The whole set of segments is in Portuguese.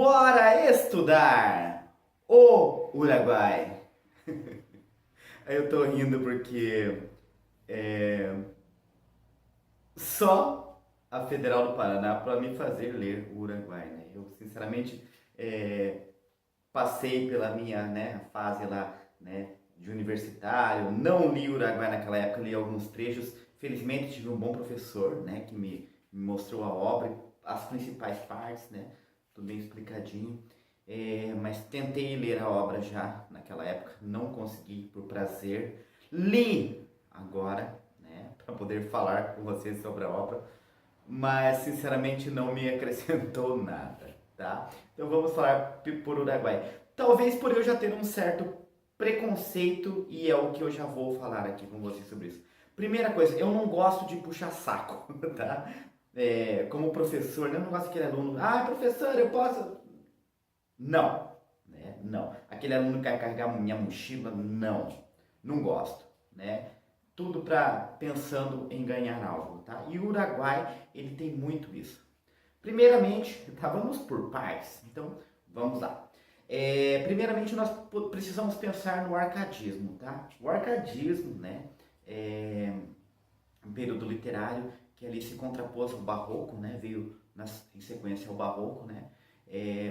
Bora estudar o Uruguai. Aí eu tô rindo porque é, só a Federal do Paraná para me fazer ler o Uruguai, né? Eu sinceramente é, passei pela minha, né, fase lá, né, de universitário, não li o Uruguai naquela época, li alguns trechos. Felizmente tive um bom professor, né, que me mostrou a obra, as principais partes, né, tudo bem explicadinho. Mas tentei ler a obra já naquela época, não consegui por prazer. Li agora, né, para poder falar com vocês sobre a obra, mas sinceramente não me acrescentou nada, tá? Então vamos falar por Uruguai. Talvez por eu já ter um certo preconceito e é o que eu já vou falar aqui com vocês sobre isso. Primeira coisa, eu não gosto de puxar saco, tá? Como professor, né? Eu não gosto daquele aluno, professor, eu posso. Não, né? Não. Aquele aluno que quer carregar minha mochila, não. Não gosto, né? Tudo pensando em ganhar algo, tá? E o Uruguai, ele tem muito isso. Primeiramente, tá, vamos por partes. Então, vamos lá. Primeiramente, nós precisamos pensar no arcadismo, tá? O arcadismo, né? É um período literário que ali se contrapôs ao barroco, né? Veio em sequência ao barroco, né?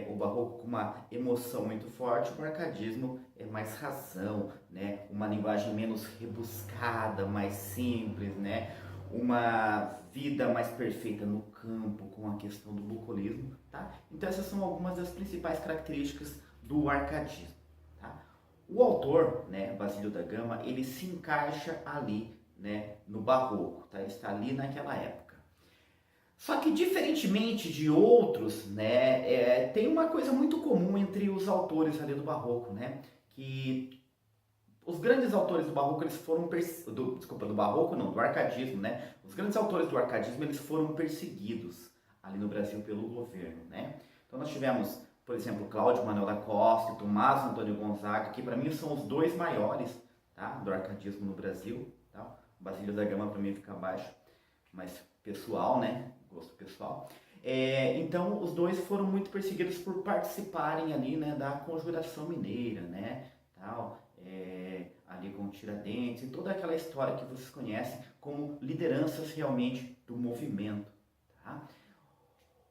O barroco com uma emoção muito forte, o arcadismo é mais razão, né? Uma linguagem menos rebuscada, mais simples, né? Uma vida mais perfeita no campo, com a questão do bucolismo, tá? Então essas são algumas das principais características do arcadismo, tá? O autor, né, Basílio da Gama, ele se encaixa ali, né, no barroco, tá? Ele está ali naquela época. Só que diferentemente de outros, né, tem uma coisa muito comum entre os autores ali do barroco, né, que os grandes autores do barroco eles foram do barroco não, do arcadismo, né? Os grandes autores do arcadismo eles foram perseguidos ali no Brasil pelo governo, né? Então nós tivemos, por exemplo, Cláudio Manuel da Costa e Tomás Antônio Gonzaga, que para mim são os dois maiores, tá, do arcadismo no Brasil, tá? Basílio da Gama para mim fica abaixo, mas pessoal, né? Gosto pessoal. Então os dois foram muito perseguidos por participarem ali, né, da Conjuração Mineira, né? Tal, ali com Tiradentes e toda aquela história que vocês conhecem como lideranças realmente do movimento, tá?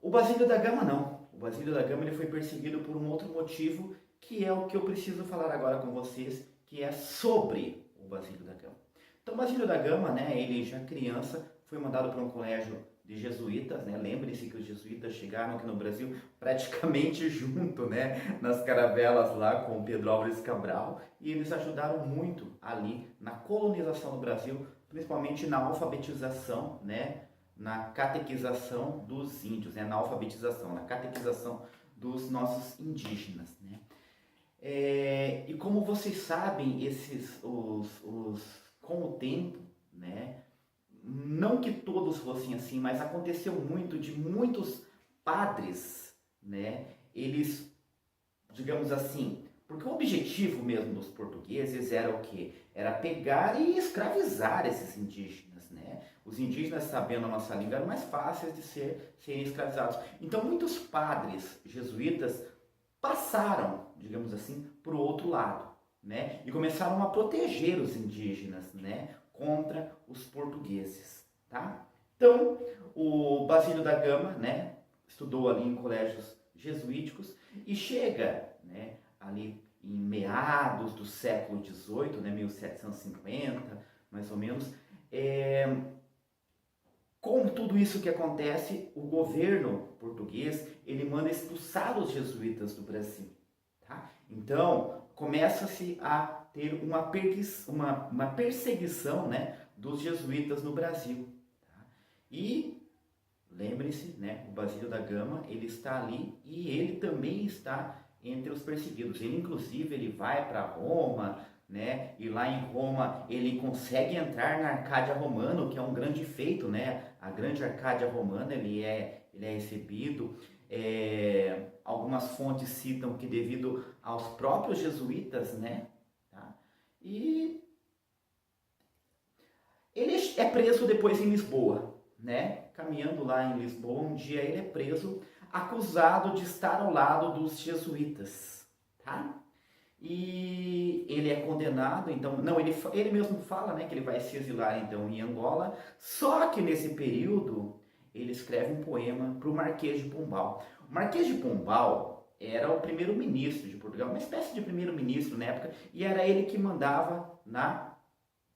O Basílio da Gama não. O Basílio da Gama ele foi perseguido por um outro motivo que é o que eu preciso falar agora com vocês, que é sobre o Basílio da Gama. Então, o Basílio da Gama, né, ele já criança foi mandado para um colégio de jesuítas, né? Lembre-se que os jesuítas chegaram aqui no Brasil praticamente junto, né, nas caravelas lá com Pedro Álvares Cabral, e eles ajudaram muito ali na colonização do Brasil, principalmente na alfabetização, né, na catequização dos índios, né, na alfabetização, na catequização dos nossos indígenas, né? E como vocês sabem, com o tempo, né, não que todos fossem assim, mas aconteceu muito de muitos padres, né, eles, digamos assim, porque o objetivo mesmo dos portugueses era o quê? Era pegar e escravizar esses indígenas, né? Os indígenas, sabendo a nossa língua, eram mais fáceis de serem escravizados. Então, muitos padres jesuítas passaram, digamos assim, para o outro lado, né? E começaram a proteger os indígenas, né, contra os portugueses, tá? Então, o Basílio da Gama, né, estudou ali em colégios jesuíticos e chega, né, ali em meados do século XVIII, né, 1750, mais ou menos, com tudo isso que acontece, o governo português ele manda expulsar os jesuítas do Brasil. Tá? Então, começa-se a ter uma perseguição, né, dos jesuítas no Brasil. Tá? E lembre-se, né, o Basílio da Gama ele está ali e ele também está entre os perseguidos. Ele, inclusive, ele vai para Roma, né? E lá em Roma ele consegue entrar na Arcádia Romana, o que é um grande feito, né? A grande Arcádia Romana ele é recebido. Algumas fontes citam que devido aos próprios jesuítas, né? Tá? E ele é preso depois em Lisboa, né? Caminhando lá em Lisboa, um dia ele é preso. acusado de estar ao lado dos jesuítas, tá? E ele é condenado, então, não, ele mesmo fala, né, que ele vai se exilar então em Angola, só que nesse período ele escreve um poema para o Marquês de Pombal. O Marquês de Pombal era o primeiro-ministro de Portugal, uma espécie de primeiro-ministro na época, e era ele que mandava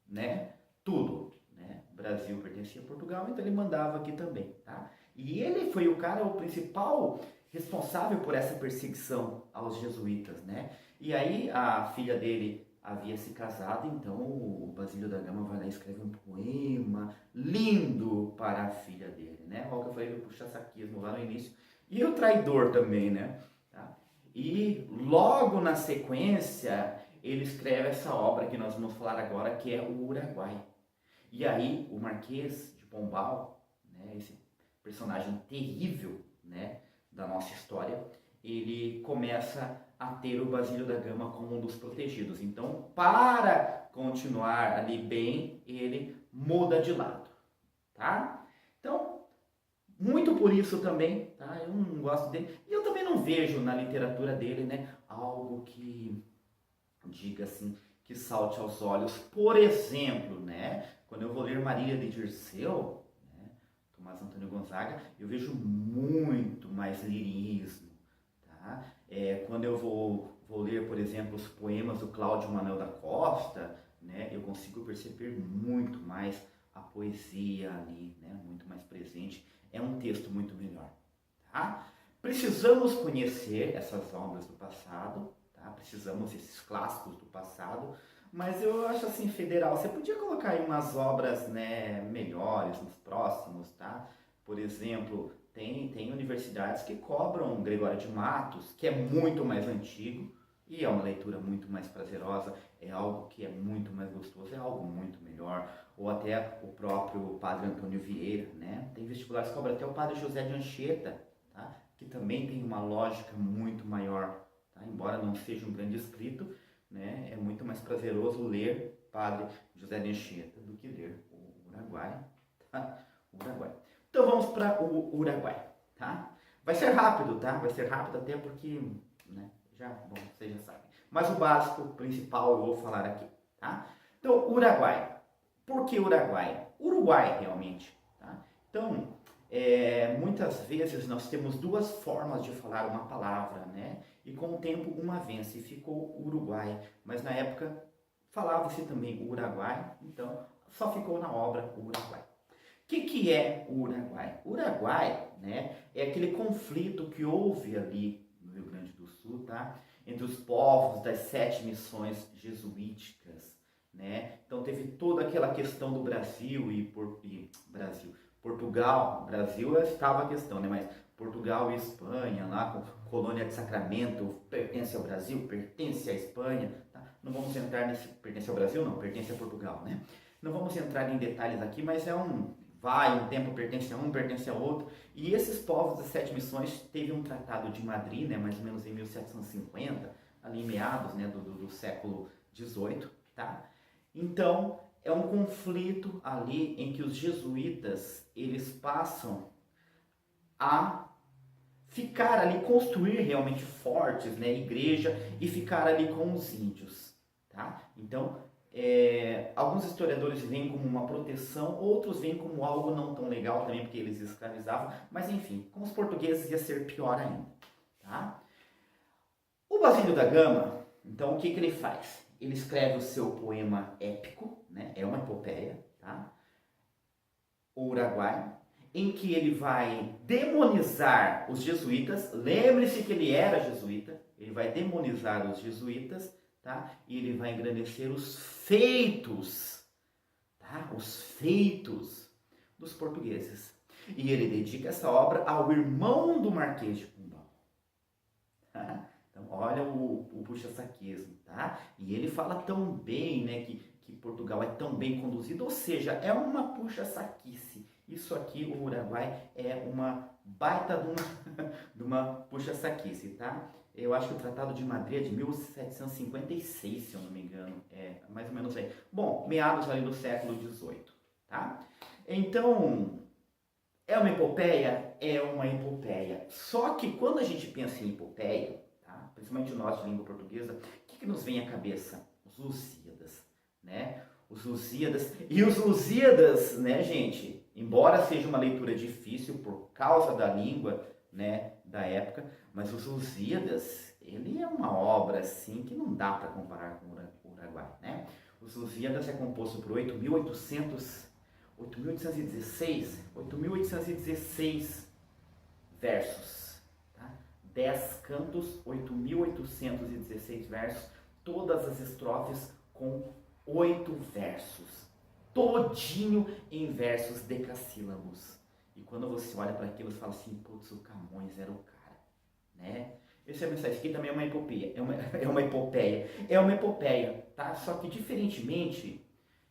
né, tudo, né? O Brasil pertencia a Portugal, então ele mandava aqui também, tá? E ele foi o cara, o principal responsável por essa perseguição aos jesuítas, né? E aí a filha dele havia se casado, então o Basílio da Gama vai lá e escreve um poema lindo para a filha dele, né? Qual que eu falei do puxa-saquismo lá no início. E o traidor também, né? Tá? E logo na sequência ele escreve essa obra que nós vamos falar agora, que é o Uruguai. E aí o Marquês de Pombal, né, esse personagem terrível, né, da nossa história, ele começa a ter o Basílio da Gama como um dos protegidos. Então, para continuar ali bem, ele muda de lado, tá? Então, muito por isso também, tá? Eu não gosto dele. E eu também não vejo na literatura dele, né, algo que diga assim, que salte aos olhos. Por exemplo, né, quando eu vou ler Maria de Dirceu, né, Tomás Antônio Gonzaga, eu vejo muito mais lirismo, tá? Quando eu vou ler, por exemplo, os poemas do Cláudio Manuel da Costa, né, eu consigo perceber muito mais a poesia ali, né, muito mais presente. É um texto muito melhor, tá? Precisamos conhecer essas obras do passado, tá? Precisamos desses clássicos do passado, mas eu acho assim, Federal, você podia colocar aí umas obras, né, melhores nos próximos, tá? Por exemplo, tem universidades que cobram Gregório de Matos, que é muito mais antigo e é uma leitura muito mais prazerosa, é algo que é muito mais gostoso, é algo muito melhor. Ou até o próprio Padre Antônio Vieira, né? Tem vestibulares que cobram até o Padre José de Anchieta, tá? Que também tem uma lógica muito maior, tá? Embora não seja um grande escrito, né? É muito mais prazeroso ler Padre José de Anchieta do que ler o Uruguai, tá? Uruguai. Então vamos para o Uruguai, tá? Vai ser rápido, tá? Vai ser rápido até porque, né? Bom, vocês já sabem. Mas o básico, o principal, eu vou falar aqui, tá? Então, Uruguai. Por que Uruguai? Uruguai, realmente, tá? Então, muitas vezes nós temos duas formas de falar uma palavra, né? E com o tempo uma vence e ficou Uruguai. Mas na época falava-se também Uruguai, então só ficou na obra Uruguai. O que é o Uruguai? O Uruguai, né, é aquele conflito que houve ali no Rio Grande do Sul, tá? Entre os povos das 7 missões jesuíticas, né? Então teve toda aquela questão do Brasil Portugal, Brasil estava a questão, né? Mas Portugal e Espanha, lá com colônia de Sacramento, pertence ao Brasil, pertence à Espanha, tá? Não vamos entrar nesse, pertence ao Brasil não, pertence a Portugal, né? Não vamos entrar em detalhes aqui, mas um tempo pertence a um, pertence a outro, e esses povos das 7 missões teve um tratado de Madrid, né, mais ou menos em 1750, ali em meados, né, do século XVIII, tá? Então, é um conflito ali em que os jesuítas, eles passam a ficar ali, construir realmente fortes, né, igreja, e ficar ali com os índios, tá? Então, alguns historiadores veem como uma proteção, outros veem como algo não tão legal também, porque eles escravizavam, mas enfim, com os portugueses ia ser pior ainda, tá? O Basílio da Gama, então, o que ele faz? Ele escreve o seu poema épico, né? É uma epopeia, tá? O Uruguai, em que ele vai demonizar os jesuítas. Lembre-se que ele era jesuíta, ele vai demonizar os jesuítas, tá? E ele vai engrandecer os feitos, tá? Os feitos dos portugueses. E ele dedica essa obra ao irmão do Marquês de Pombal. Tá? Então, olha o puxa-saquismo, tá? E ele fala tão bem, né, que Portugal é tão bem conduzido, ou seja, é uma puxa-saquice. Isso aqui, o Uruguai, é uma baita de uma puxa-saquice, tá? Eu acho que o Tratado de Madrid é de 1756, se eu não me engano. É, mais ou menos aí. Bom, meados ali do século XVIII, tá? Então, É uma epopeia? É uma epopeia. Só que quando a gente pensa em epopeia, tá? Principalmente nós de língua portuguesa, o que nos vem à cabeça? Os Lusíadas, né? Os Lusíadas. E os Lusíadas, né, gente? Embora seja uma leitura difícil por causa da língua, né, da época, mas os Lusíadas, ele é uma obra assim que não dá para comparar com o Uruguai, né? Os Lusíadas é composto por 8.816 versos, tá? 10 cantos, 8.816 versos, todas as estrofes com 8 versos, todinho em versos decassílabos. E quando você olha para aquilo, você fala assim, putz, o Camões era o cara, né? Esse é a mensagem. Aqui também é uma epopeia, é uma epopeia, tá? Só que diferentemente,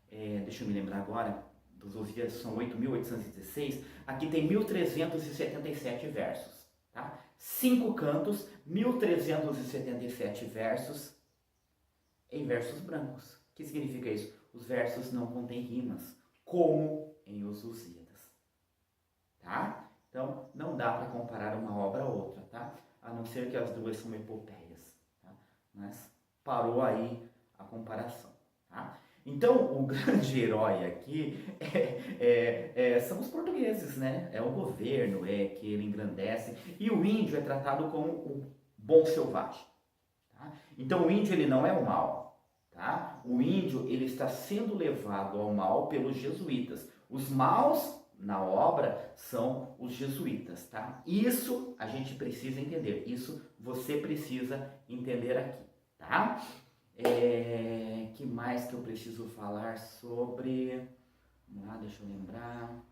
deixa eu me lembrar agora, dos Lusíadas são 8.816, aqui tem 1.377 versos, tá? 5 cantos, 1.377 versos em versos brancos. O que significa isso? Os versos não contêm rimas, como em Os Lusíadas, tá? Então, não dá para comparar uma obra a outra, tá? A não ser que as duas são epopeias, tá? Mas parou aí a comparação, tá? Então, o grande herói aqui são os portugueses, né? É o governo que ele engrandece, e o índio é tratado como o bom selvagem, tá? Então, o índio ele não é o mal, tá? O índio ele está sendo levado ao mal pelos jesuítas. Os maus na obra são os jesuítas, tá? Isso a gente precisa entender, isso você precisa entender aqui, tá? Que mais que eu preciso falar sobre... Vamos lá, deixa eu lembrar.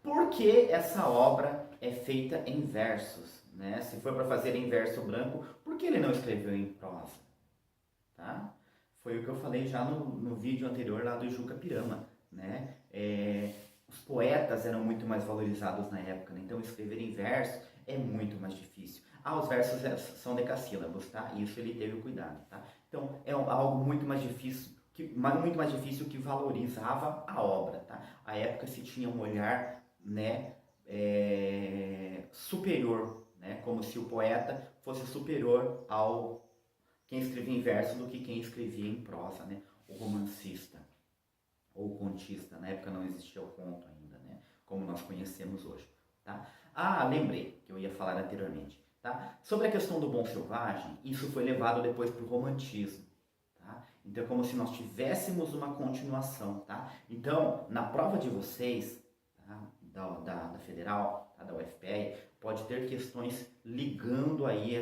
Por que essa obra é feita em versos, né? Se for para fazer em verso branco, por que ele não escreveu em prosa, tá? Foi o que eu falei já no vídeo anterior lá do Juca Pirama, né? Os poetas eram muito mais valorizados na época, né? Então escrever em verso é muito mais difícil. Os versos são decassílabos, tá? Isso ele teve o cuidado, tá? Então é algo muito mais difícil que valorizava a obra, tá? A época se tinha um olhar, né, superior, né? Como se o poeta fosse superior ao quem escrevia em verso do que quem escrevia em prosa, né? O romancista ou o contista, na época não existia o conto ainda, né? Como nós conhecemos hoje, tá? Lembrei que eu ia falar anteriormente, tá? Sobre a questão do bom selvagem, isso foi levado depois para o romantismo, tá? Então é como se nós tivéssemos uma continuação, tá? Então, na prova de vocês, tá? da Federal, tá? Da UFPR, pode ter questões ligando aí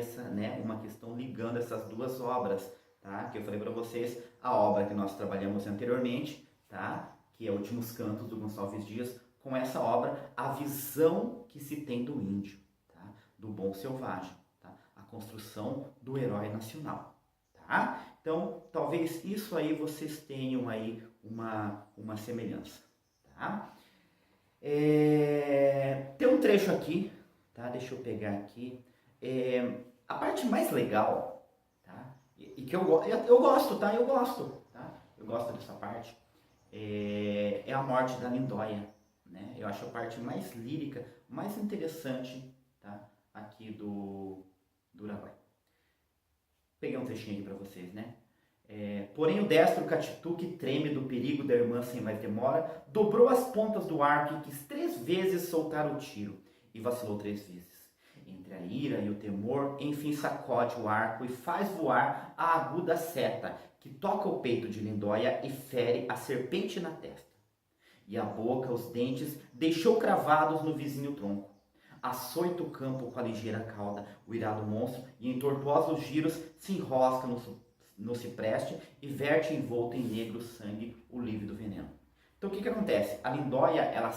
uma questão ligando essas duas obras, tá? Que eu falei para vocês, a obra que nós trabalhamos anteriormente, tá? Que é Últimos Cantos do Gonçalves Dias, com essa obra, a visão que se tem do índio, tá? Do bom selvagem, tá? A construção do herói nacional, tá? Então, talvez isso aí vocês tenham aí uma semelhança, tá? Tem um trecho aqui, tá? Deixa eu pegar aqui. A parte mais legal, tá? E que eu gosto, tá? Eu gosto, tá? Eu gosto dessa parte. É a morte da Lindóia, né? Eu acho a parte mais lírica, mais interessante, tá? Aqui do Uruguai. Peguei um trechinho aqui para vocês, né? Porém o destro Catitu, que treme do perigo da irmã sem mais demora, dobrou as pontas do arco e quis 3 vezes soltar o tiro, e vacilou 3 vezes. Entre a ira e o temor, enfim sacode o arco e faz voar a aguda seta, que toca o peito de Lindóia e fere a serpente na testa. E a boca, os dentes, deixou cravados no vizinho tronco. Açoita o campo com a ligeira cauda, o irado monstro, e em tortuosos giros se enrosca no cipreste e verte envolto em negro sangue o lívido veneno. Então o que acontece? A Lindóia, ela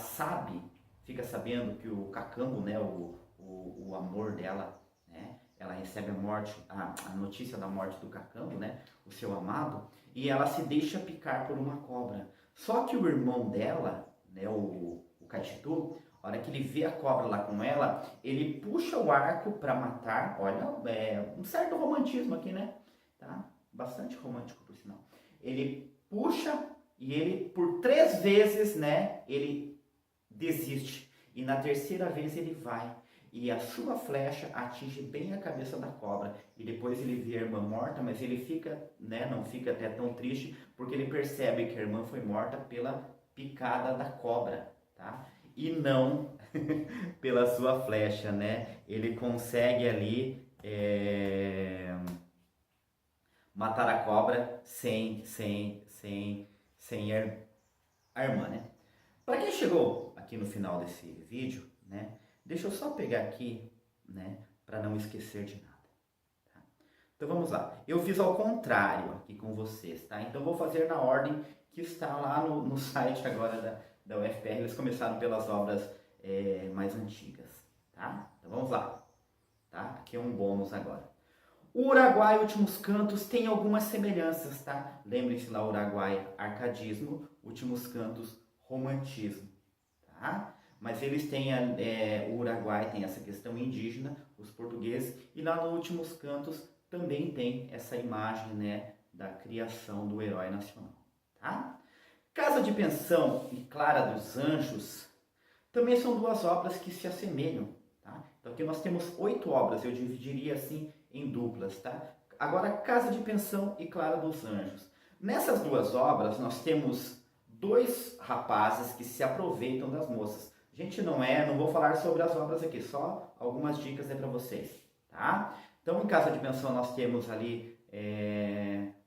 fica sabendo que o Cacambo, né, o amor dela, né, ela recebe a notícia da morte do Cacambo, né, o seu amado, e ela se deixa picar por uma cobra. Só que o irmão dela, né, o Catitu, a hora que ele vê a cobra lá com ela, ele puxa o arco para matar. Olha, um certo romantismo aqui, né? Tá? Bastante romântico, por sinal. Ele puxa e ele, por 3 vezes, né, ele desiste. E na terceira vez ele vai. E a sua flecha atinge bem a cabeça da cobra. E depois ele vê a irmã morta, mas ele fica, né, não fica até tão triste, porque ele percebe que a irmã foi morta pela picada da cobra, tá? E não pela sua flecha, né? Ele consegue ali matar a cobra sem a irmã, né? Para quem chegou aqui no final desse vídeo, né? Deixa eu só pegar aqui, né? Para não esquecer de nada. Tá? Então vamos lá. Eu fiz ao contrário aqui com vocês, tá? Então vou fazer na ordem que está lá no site agora da UFPR. Eles começaram pelas obras mais antigas, tá? Então vamos lá, tá? Aqui é um bônus agora. O Uruguai Últimos Cantos tem algumas semelhanças, tá? Lembrem-se lá, Uruguai, arcadismo, Últimos Cantos, romantismo, tá? Mas eles têm, o Uruguai tem essa questão indígena, os portugueses, e lá no Últimos Cantos também tem essa imagem, né, da criação do herói nacional, tá? Casa de Pensão e Clara dos Anjos também são 2 obras que se assemelham, tá? Então aqui nós temos 8 obras, eu dividiria assim em duplas, tá? Agora, Casa de Pensão e Clara dos Anjos. Nessas 2 obras nós temos 2 rapazes que se aproveitam das moças. Gente, não vou falar sobre as obras aqui, só algumas dicas para vocês, tá? Então, em Casa de Pensão nós temos ali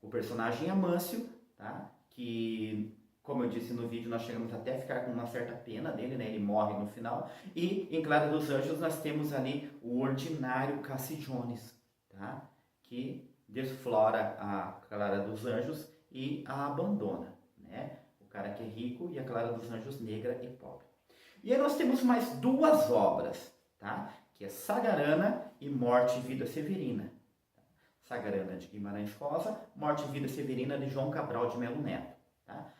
o personagem Amâncio, tá? Que, como eu disse no vídeo, nós chegamos até a ficar com uma certa pena dele, né? Ele morre no final. E em Clara dos Anjos nós temos ali o ordinário Cassie Jones, tá? Que desflora a Clara dos Anjos e a abandona, né? O cara que é rico e a Clara dos Anjos negra e pobre. E aí nós temos mais 2 obras, tá? Que é Sagarana e Morte e Vida Severina. Sagarana de Guimarães Rosa, Morte e Vida Severina de João Cabral de Melo Neto, tá?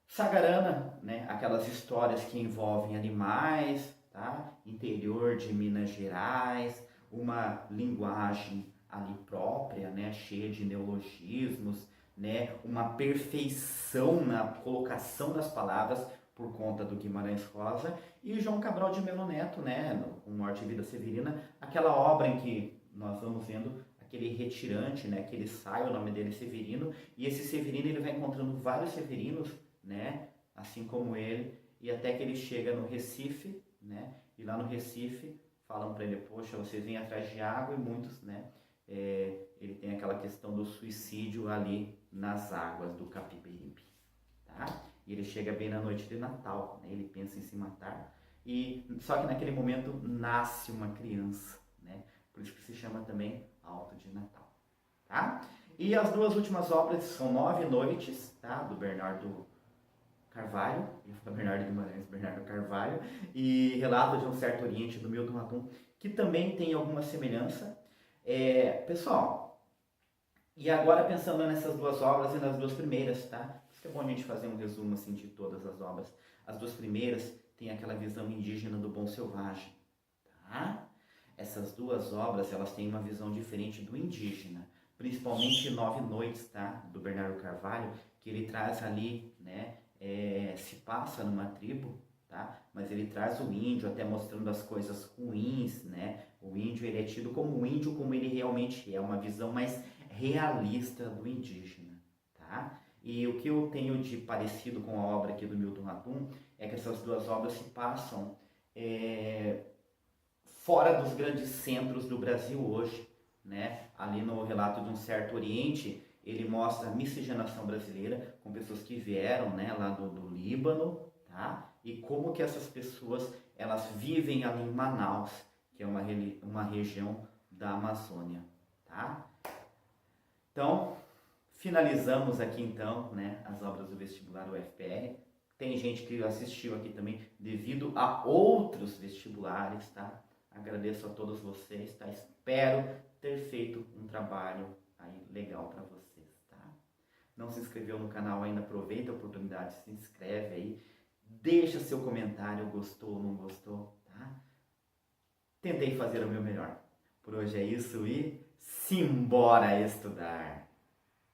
Sagarana, né? Aquelas histórias que envolvem animais, tá? Interior de Minas Gerais, uma linguagem ali própria, né? Cheia de neologismos, né? Uma perfeição na colocação das palavras por conta do Guimarães Rosa, e João Cabral de Melo Neto, né, com Morte e Vida Severina, aquela obra em que nós vamos vendo aquele retirante, né, que ele sai, o nome dele é Severino, e esse Severino ele vai encontrando vários Severinos, né, assim como ele, e até que ele chega no Recife, né, e lá no Recife falam para ele, poxa, vocês vêm atrás de água, e muitos, né, ele tem aquela questão do suicídio ali nas águas do Capiberibe, tá? E ele chega bem na noite de Natal, né? Ele pensa em se matar, e só que naquele momento nasce uma criança, né? Por isso que se chama também Alto de Natal, tá? E as 2 últimas obras são 9 Noites, tá? Do Bernardo Carvalho, Bernardo Guimarães, Bernardo Carvalho, e Relato de um Certo Oriente, do Milton Ratum, que também tem alguma semelhança. Pessoal, e agora pensando nessas 2 obras e nas 2 primeiras, tá? É bom a gente fazer um resumo assim de todas as obras. As 2 primeiras têm aquela visão indígena do bom selvagem, tá? Essas 2 obras, elas têm uma visão diferente do indígena, principalmente 9 Noites, tá? Do Bernardo Carvalho, que ele traz ali, né? Se passa numa tribo, tá? Mas ele traz o índio até mostrando as coisas ruins, né? O índio, ele é tido como um índio como ele realmente é, uma visão mais realista do indígena, tá? E o que eu tenho de parecido com a obra aqui do Milton Ratum é que essas 2 obras se passam fora dos grandes centros do Brasil hoje, né? Ali no Relato de um Certo Oriente, ele mostra a miscigenação brasileira com pessoas que vieram, né, lá do Líbano, tá? E como que essas pessoas, elas vivem ali em Manaus, que é uma região da Amazônia, tá? Então, finalizamos aqui então, né, as obras do vestibular UFPR. Tem gente que assistiu aqui também devido a outros vestibulares, tá? Agradeço a todos vocês, tá? Espero ter feito um trabalho aí legal para vocês, tá? Não se inscreveu no canal ainda, aproveita a oportunidade, se inscreve aí, deixa seu comentário, gostou ou não gostou, tá? Tentei fazer o meu melhor. Por hoje é isso e simbora estudar!